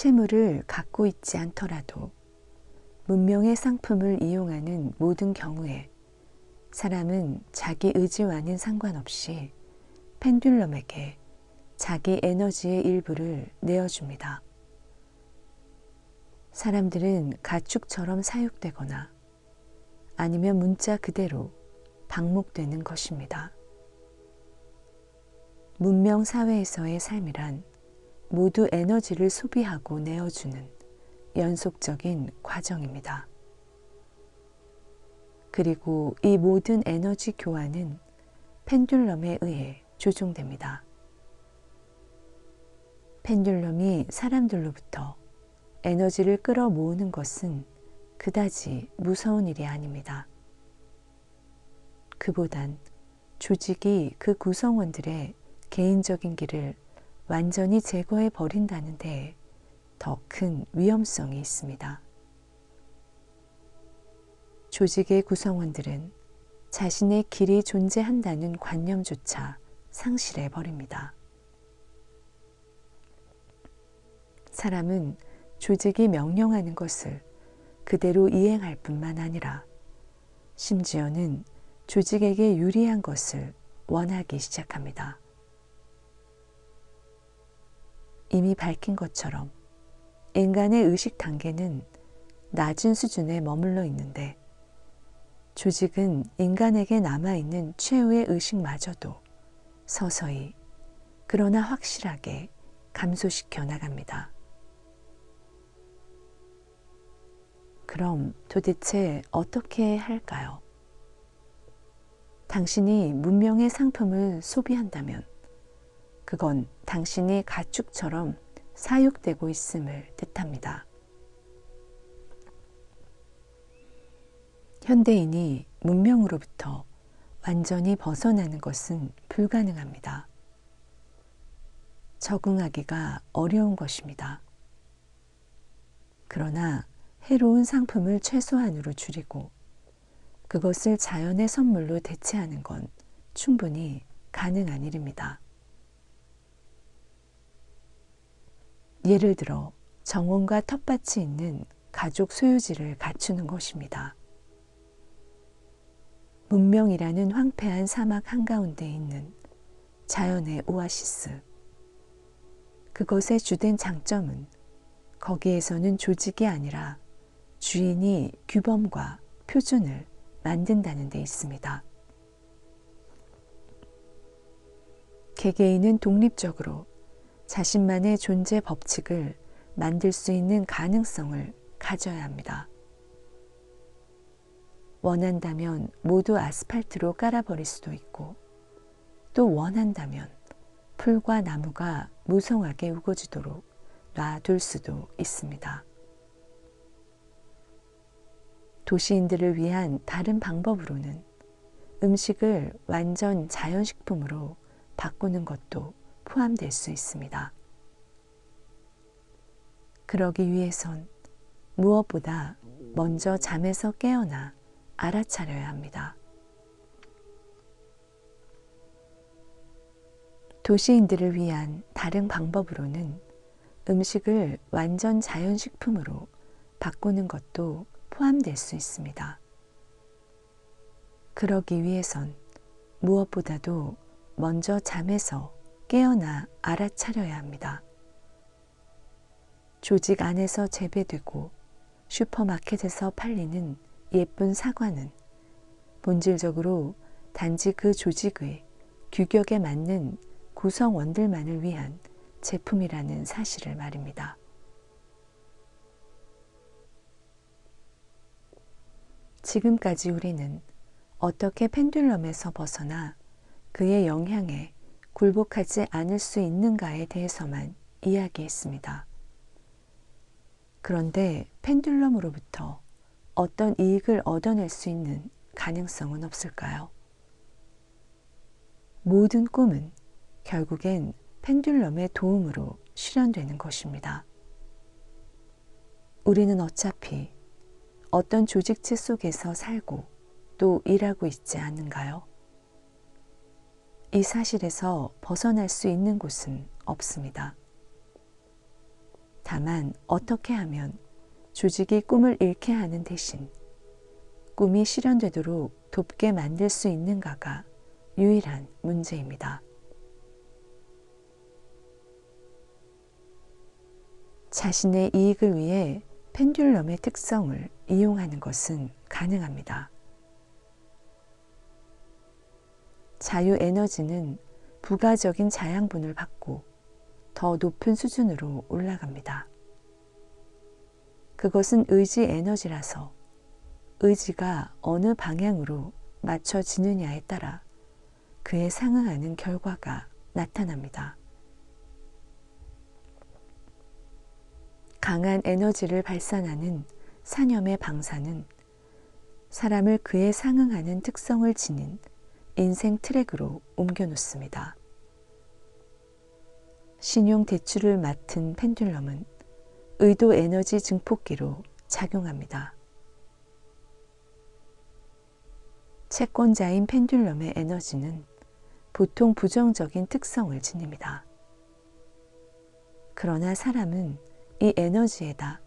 채무를 갖고 있지 않더라도 문명의 상품을 이용하는 모든 경우에 사람은 자기 의지와는 상관없이 펜듈럼에게 자기 에너지의 일부를 내어줍니다. 사람들은 가축처럼 사육되거나 아니면 문자 그대로 방목되는 것입니다. 문명 사회에서의 삶이란 모두 에너지를 소비하고 내어주는 연속적인 과정입니다. 그리고 이 모든 에너지 교환은 펜듈럼에 의해 조종됩니다. 펜듈럼이 사람들로부터 에너지를 끌어모으는 것은 그다지 무서운 일이 아닙니다. 그보단 조직이 그 구성원들의 개인적인 길을 완전히 제거해 버린다는 데에 더 큰 위험성이 있습니다. 조직의 구성원들은 자신의 길이 존재한다는 관념조차 상실해 버립니다. 사람은 조직이 명령하는 것을 그대로 이행할 뿐만 아니라 심지어는 조직에게 유리한 것을 원하기 시작합니다. 이미 밝힌 것처럼 인간의 의식 단계는 낮은 수준에 머물러 있는데 조직은 인간에게 남아있는 최후의 의식마저도 서서히 그러나 확실하게 감소시켜 나갑니다. 그럼 도대체 어떻게 할까요? 당신이 문명의 상품을 소비한다면 그건 당신이 가축처럼 사육되고 있음을 뜻합니다. 현대인이 문명으로부터 완전히 벗어나는 것은 불가능합니다. 적응하기가 어려운 것입니다. 그러나 해로운 상품을 최소한으로 줄이고 그것을 자연의 선물로 대체하는 건 충분히 가능한 일입니다. 예를 들어 정원과 텃밭이 있는 가족 소유지를 갖추는 것입니다. 문명이라는 황폐한 사막 한가운데 있는 자연의 오아시스. 그것의 주된 장점은 거기에서는 조직이 아니라 주인이 규범과 표준을 만든다는 데 있습니다. 개개인은 독립적으로 자신만의 존재 법칙을 만들 수 있는 가능성을 가져야 합니다. 원한다면 모두 아스팔트로 깔아버릴 수도 있고 또 원한다면 풀과 나무가 무성하게 우거지도록 놔둘 수도 있습니다. 도시인들을 위한 다른 방법으로는 음식을 완전 자연식품으로 바꾸는 것도 포함될 수 있습니다. 그러기 위해선 무엇보다 먼저 잠에서 깨어나 알아차려야 합니다. 도시인들을 위한 다른 방법으로는 음식을 완전 자연식품으로 바꾸는 것도 포함될 수 있습니다. 그러기 위해선 무엇보다도 먼저 잠에서 깨어나 알아차려야 합니다. 조직 안에서 재배되고 슈퍼마켓에서 팔리는 예쁜 사과는 본질적으로 단지 그 조직의 규격에 맞는 구성원들만을 위한 제품이라는 사실을 말입니다. 지금까지 우리는 어떻게 펜듈럼에서 벗어나 그의 영향에 굴복하지 않을 수 있는가에 대해서만 이야기했습니다. 그런데 펜듈럼으로부터 어떤 이익을 얻어낼 수 있는 가능성은 없을까요? 모든 꿈은 결국엔 펜듈럼의 도움으로 실현되는 것입니다. 우리는 어차피 어떤 조직체 속에서 살고 또 일하고 있지 않은가요? 이 사실에서 벗어날 수 있는 곳은 없습니다. 다만 어떻게 하면 조직이 꿈을 잃게 하는 대신 꿈이 실현되도록 돕게 만들 수 있는가가 유일한 문제입니다. 자신의 이익을 위해 펜듈럼의 특성을 이용하는 것은 가능합니다. 자유에너지는 부가적인 자양분을 받고 더 높은 수준으로 올라갑니다. 그것은 의지 에너지라서 의지가 어느 방향으로 맞춰지느냐에 따라 그에 상응하는 결과가 나타납니다. 강한 에너지를 발산하는 사념의 방사는 사람을 그에 상응하는 특성을 지닌 인생 트랙으로 옮겨놓습니다. 신용 대출을 맡은 펜듈럼은 의도 에너지 증폭기로 작용합니다. 채권자인 펜듈럼의 에너지는 보통 부정적인 특성을 지닙니다. 그러나 사람은 이 에너지에다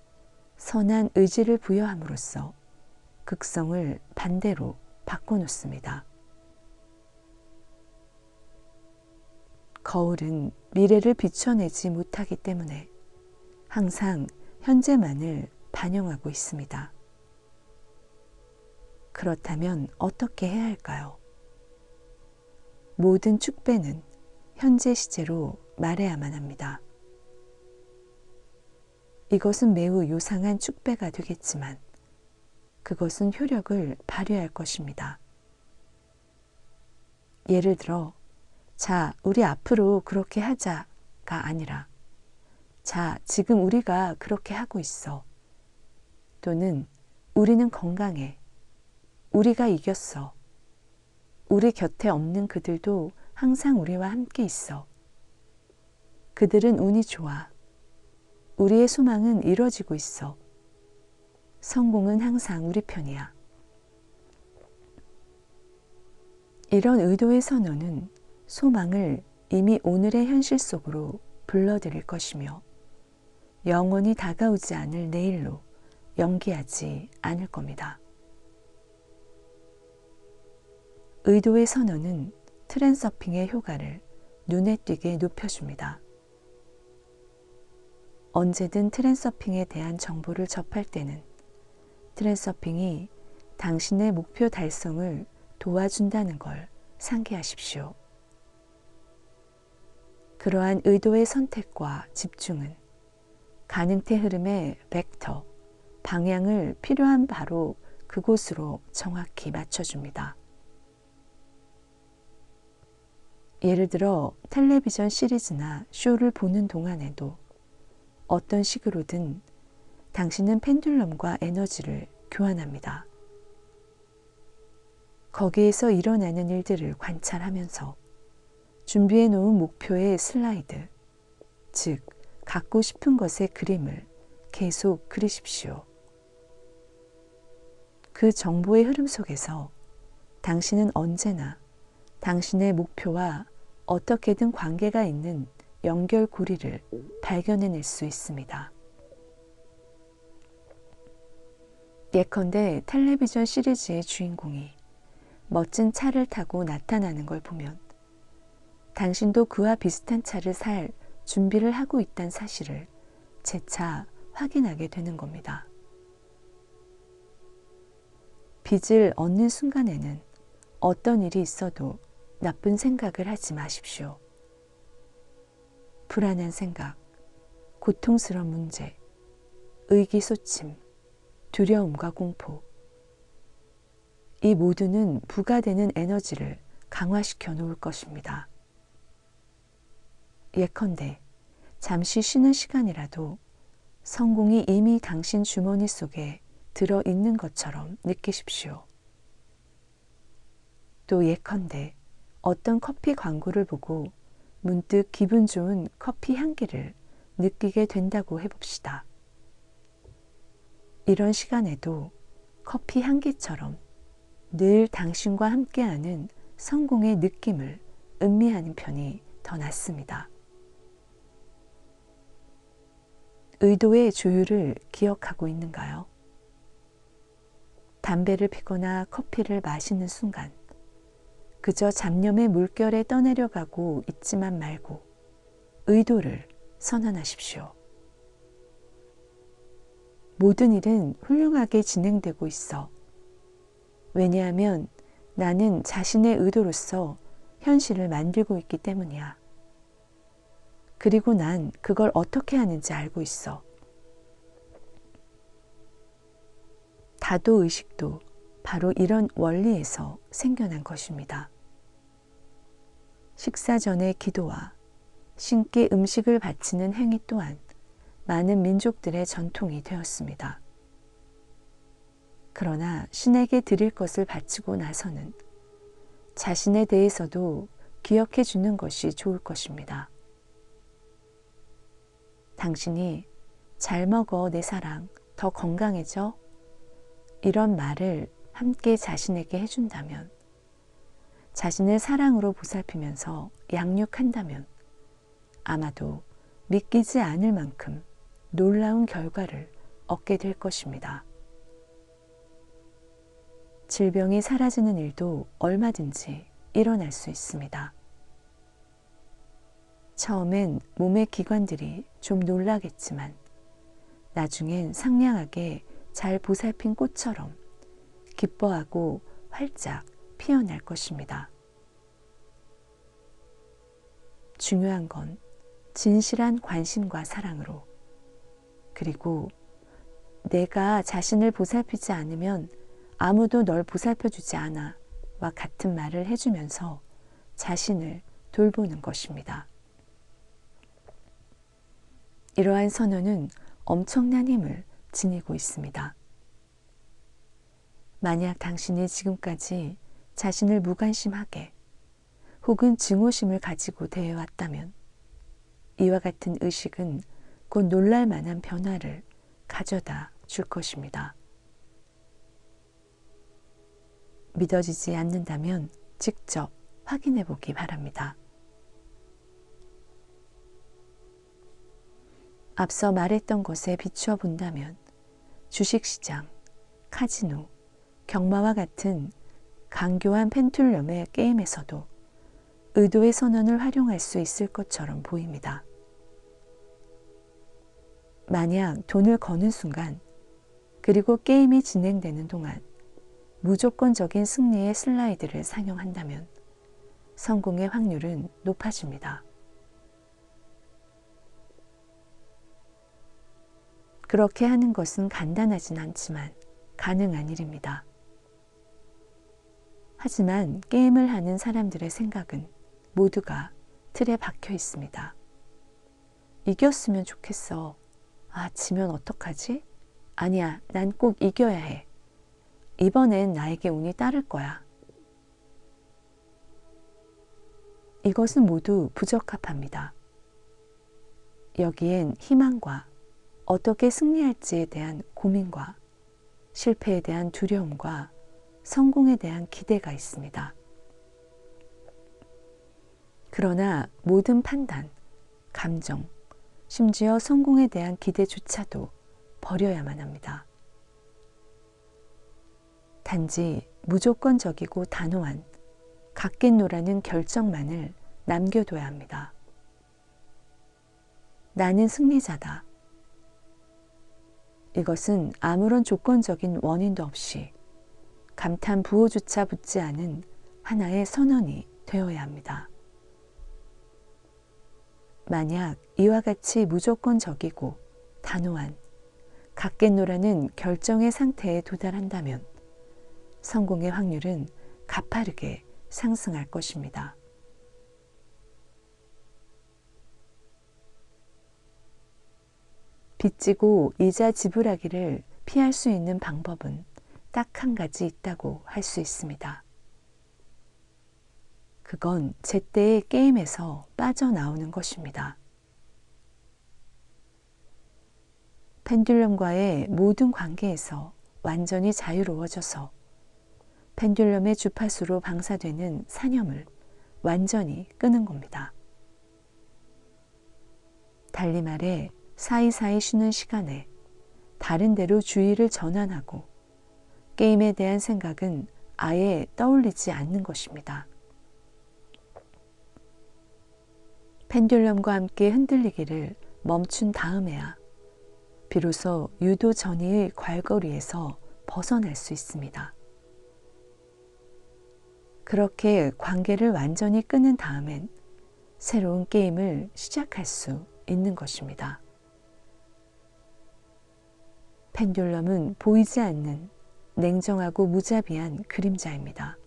선한 의지를 부여함으로써 극성을 반대로 바꿔놓습니다. 거울은 미래를 비춰내지 못하기 때문에 항상 현재만을 반영하고 있습니다. 그렇다면 어떻게 해야 할까요? 모든 축배는 현재 시제로 말해야만 합니다. 이것은 매우 요상한 축배가 되겠지만 그것은 효력을 발휘할 것입니다. 예를 들어, 자, 우리 앞으로 그렇게 하자가 아니라, 자, 지금 우리가 그렇게 하고 있어. 또는 우리는 건강해. 우리가 이겼어. 우리 곁에 없는 그들도 항상 우리와 함께 있어. 그들은 운이 좋아. 우리의 소망은 이루어지고 있어. 성공은 항상 우리 편이야. 이런 의도의 선언은 소망을 이미 오늘의 현실 속으로 불러들일 것이며 영원히 다가오지 않을 내일로 연기하지 않을 겁니다. 의도의 선언은 트랜서핑의 효과를 눈에 띄게 높여줍니다. 언제든 트랜서핑에 대한 정보를 접할 때는 트랜서핑이 당신의 목표 달성을 도와준다는 걸 상기하십시오. 그러한 의도의 선택과 집중은 가능태 흐름의 벡터, 방향을 필요한 바로 그곳으로 정확히 맞춰줍니다. 예를 들어 텔레비전 시리즈나 쇼를 보는 동안에도 어떤 식으로든 당신은 펜듈럼과 에너지를 교환합니다. 거기에서 일어나는 일들을 관찰하면서 준비해 놓은 목표의 슬라이드, 즉 갖고 싶은 것의 그림을 계속 그리십시오. 그 정보의 흐름 속에서 당신은 언제나 당신의 목표와 어떻게든 관계가 있는 연결고리를 발견해낼 수 있습니다. 예컨대 텔레비전 시리즈의 주인공이 멋진 차를 타고 나타나는 걸 보면 당신도 그와 비슷한 차를 살 준비를 하고 있다는 사실을 재차 확인하게 되는 겁니다. 빚을 얻는 순간에는 어떤 일이 있어도 나쁜 생각을 하지 마십시오. 불안한 생각, 고통스러운 문제, 의기소침, 두려움과 공포. 이 모두는 부과되는 에너지를 강화시켜 놓을 것입니다. 예컨대 잠시 쉬는 시간이라도 성공이 이미 당신 주머니 속에 들어있는 것처럼 느끼십시오. 또 예컨대 어떤 커피 광고를 보고 문득 기분 좋은 커피 향기를 느끼게 된다고 해봅시다. 이런 시간에도 커피 향기처럼 늘 당신과 함께하는 성공의 느낌을 음미하는 편이 더 낫습니다. 의도의 조율을 기억하고 있는가요? 담배를 피거나 커피를 마시는 순간 그저 잡념의 물결에 떠내려가고 있지만 말고 의도를 선언하십시오. 모든 일은 훌륭하게 진행되고 있어. 왜냐하면 나는 자신의 의도로서 현실을 만들고 있기 때문이야. 그리고 난 그걸 어떻게 하는지 알고 있어. 다도의식도 바로 이런 원리에서 생겨난 것입니다. 식사 전의 기도와 신께 음식을 바치는 행위 또한 많은 민족들의 전통이 되었습니다. 그러나 신에게 드릴 것을 바치고 나서는 자신에 대해서도 기억해 주는 것이 좋을 것입니다. 당신이 잘 먹어 내 사랑, 더 건강해져? 이런 말을 함께 자신에게 해준다면, 자신을 사랑으로 보살피면서 양육한다면 아마도 믿기지 않을 만큼 놀라운 결과를 얻게 될 것입니다. 질병이 사라지는 일도 얼마든지 일어날 수 있습니다. 처음엔 몸의 기관들이 좀 놀라겠지만 나중엔 상냥하게 잘 보살핀 꽃처럼 기뻐하고 활짝 피어날 것입니다. 중요한 건 진실한 관심과 사랑으로, 그리고 내가 자신을 보살피지 않으면 아무도 널 보살펴주지 않아 와 같은 말을 해주면서 자신을 돌보는 것입니다. 이러한 선언은 엄청난 힘을 지니고 있습니다. 만약 당신이 지금까지 자신을 무관심하게 혹은 증오심을 가지고 대해왔다면 이와 같은 의식은 곧 놀랄 만한 변화를 가져다 줄 것입니다. 믿어지지 않는다면 직접 확인해 보기 바랍니다. 앞서 말했던 것에 비추어 본다면 주식시장, 카지노, 경마와 같은 강교한 펜듈럼의 게임에서도 의도의 선언을 활용할 수 있을 것처럼 보입니다. 만약 돈을 거는 순간, 그리고 게임이 진행되는 동안 무조건적인 승리의 슬라이드를 상용한다면 성공의 확률은 높아집니다. 그렇게 하는 것은 간단하진 않지만 가능한 일입니다. 하지만 게임을 하는 사람들의 생각은 모두가 틀에 박혀 있습니다. 이겼으면 좋겠어. 아, 지면 어떡하지? 아니야, 난 꼭 이겨야 해. 이번엔 나에게 운이 따를 거야. 이것은 모두 부적합합니다. 여기엔 희망과 어떻게 승리할지에 대한 고민과 실패에 대한 두려움과 성공에 대한 기대가 있습니다. 그러나 모든 판단, 감정, 심지어 성공에 대한 기대조차도 버려야만 합니다. 단지 무조건적이고 단호한 같겠노라는 결정만을 남겨둬야 합니다. 나는 승리자다. 이것은 아무런 조건적인 원인도 없이 감탄 부호조차 붙지 않은 하나의 선언이 되어야 합니다. 만약 이와 같이 무조건적이고 단호한 같겠노라는 결정의 상태에 도달한다면 성공의 확률은 가파르게 상승할 것입니다. 빚지고 이자 지불하기를 피할 수 있는 방법은 딱 한 가지 있다고 할 수 있습니다. 그건 제때의 게임에서 빠져나오는 것입니다. 펜듈럼과의 모든 관계에서 완전히 자유로워져서 펜듈럼의 주파수로 방사되는 산염을 완전히 끄는 겁니다. 달리 말해 사이사이 쉬는 시간에 다른 데로 주의를 전환하고 게임에 대한 생각은 아예 떠올리지 않는 것입니다. 펜듈럼과 함께 흔들리기를 멈춘 다음에야 비로소 유도 전이의 괄거리에서 벗어날 수 있습니다. 그렇게 관계를 완전히 끊은 다음엔 새로운 게임을 시작할 수 있는 것입니다. 펜듈럼은 보이지 않는 냉정하고 무자비한 그림자입니다.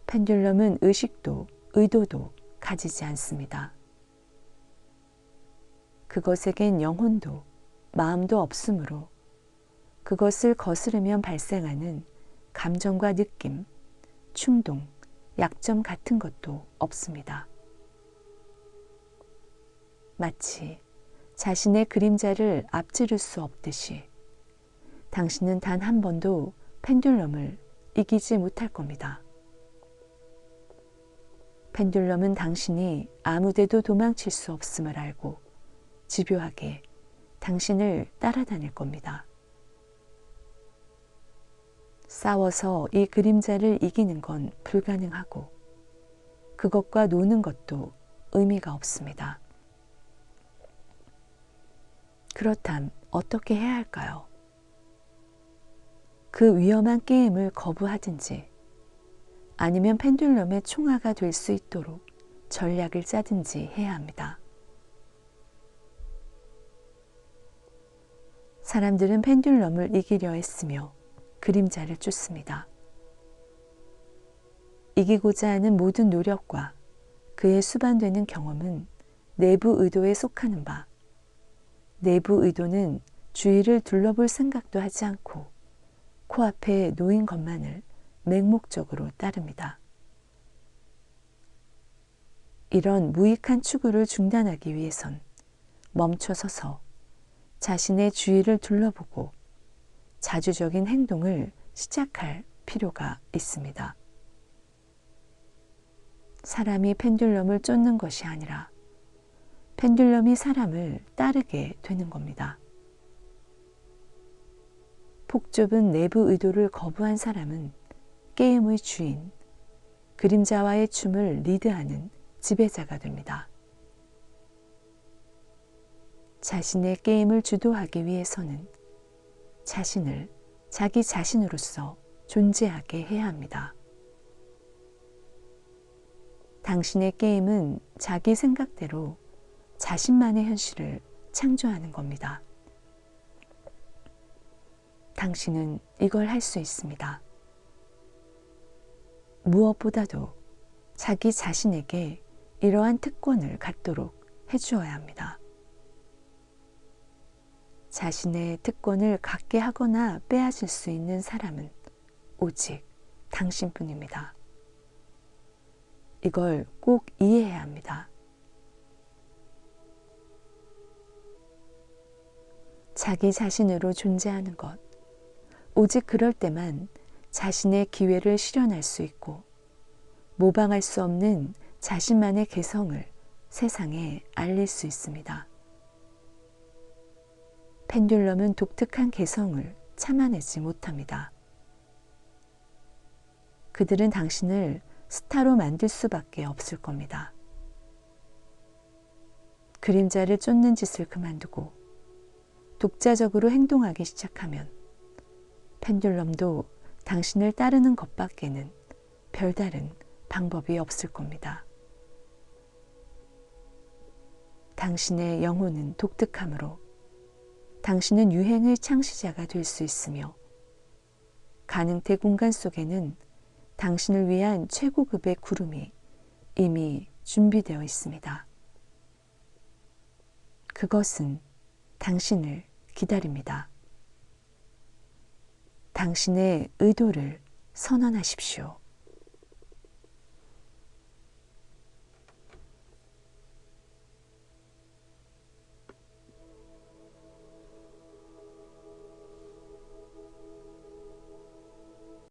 펜듈럼은 의식도 의도도 가지지 않습니다. 그것에겐 영혼도 마음도 없으므로 그것을 거스르면 발생하는 감정과 느낌, 충동, 약점 같은 것도 없습니다. 마치 자신의 그림자를 앞지를 수 없듯이 당신은 단 한 번도 펜듈럼을 이기지 못할 겁니다. 펜듈럼은 당신이 아무데도 도망칠 수 없음을 알고 집요하게 당신을 따라다닐 겁니다. 싸워서 이 그림자를 이기는 건 불가능하고 그것과 노는 것도 의미가 없습니다. 그렇담 어떻게 해야 할까요? 그 위험한 게임을 거부하든지 아니면 펜듈럼의 총아가 될 수 있도록 전략을 짜든지 해야 합니다. 사람들은 펜듈럼을 이기려 했으며 그림자를 쫓습니다. 이기고자 하는 모든 노력과 그에 수반되는 경험은 내부 의도에 속하는 바, 내부 의도는 주위를 둘러볼 생각도 하지 않고 코앞에 놓인 것만을 맹목적으로 따릅니다. 이런 무익한 추구를 중단하기 위해선 멈춰서서 자신의 주위를 둘러보고 자주적인 행동을 시작할 필요가 있습니다. 사람이 펜듈럼을 쫓는 것이 아니라 펜듈럼이 사람을 따르게 되는 겁니다. 폭 좁은 내부 의도를 거부한 사람은 게임의 주인, 그림자와의 춤을 리드하는 지배자가 됩니다. 자신의 게임을 주도하기 위해서는 자신을 자기 자신으로서 존재하게 해야 합니다. 당신의 게임은 자기 생각대로 자신만의 현실을 창조하는 겁니다. 당신은 이걸 할 수 있습니다. 무엇보다도 자기 자신에게 이러한 특권을 갖도록 해주어야 합니다. 자신의 특권을 갖게 하거나 빼앗을 수 있는 사람은 오직 당신뿐입니다. 이걸 꼭 이해해야 합니다. 자기 자신으로 존재하는 것, 오직 그럴 때만 자신의 기회를 실현할 수 있고 모방할 수 없는 자신만의 개성을 세상에 알릴 수 있습니다. 펜듈럼은 독특한 개성을 참아내지 못합니다. 그들은 당신을 스타로 만들 수밖에 없을 겁니다. 그림자를 쫓는 짓을 그만두고 독자적으로 행동하기 시작하면 펜듈럼도 당신을 따르는 것밖에는 별다른 방법이 없을 겁니다. 당신의 영혼은 독특하므로 당신은 유행의 창시자가 될 수 있으며 가능태 공간 속에는 당신을 위한 최고급의 구름이 이미 준비되어 있습니다. 그것은 당신을 기다립니다. 당신의 의도를 선언하십시오.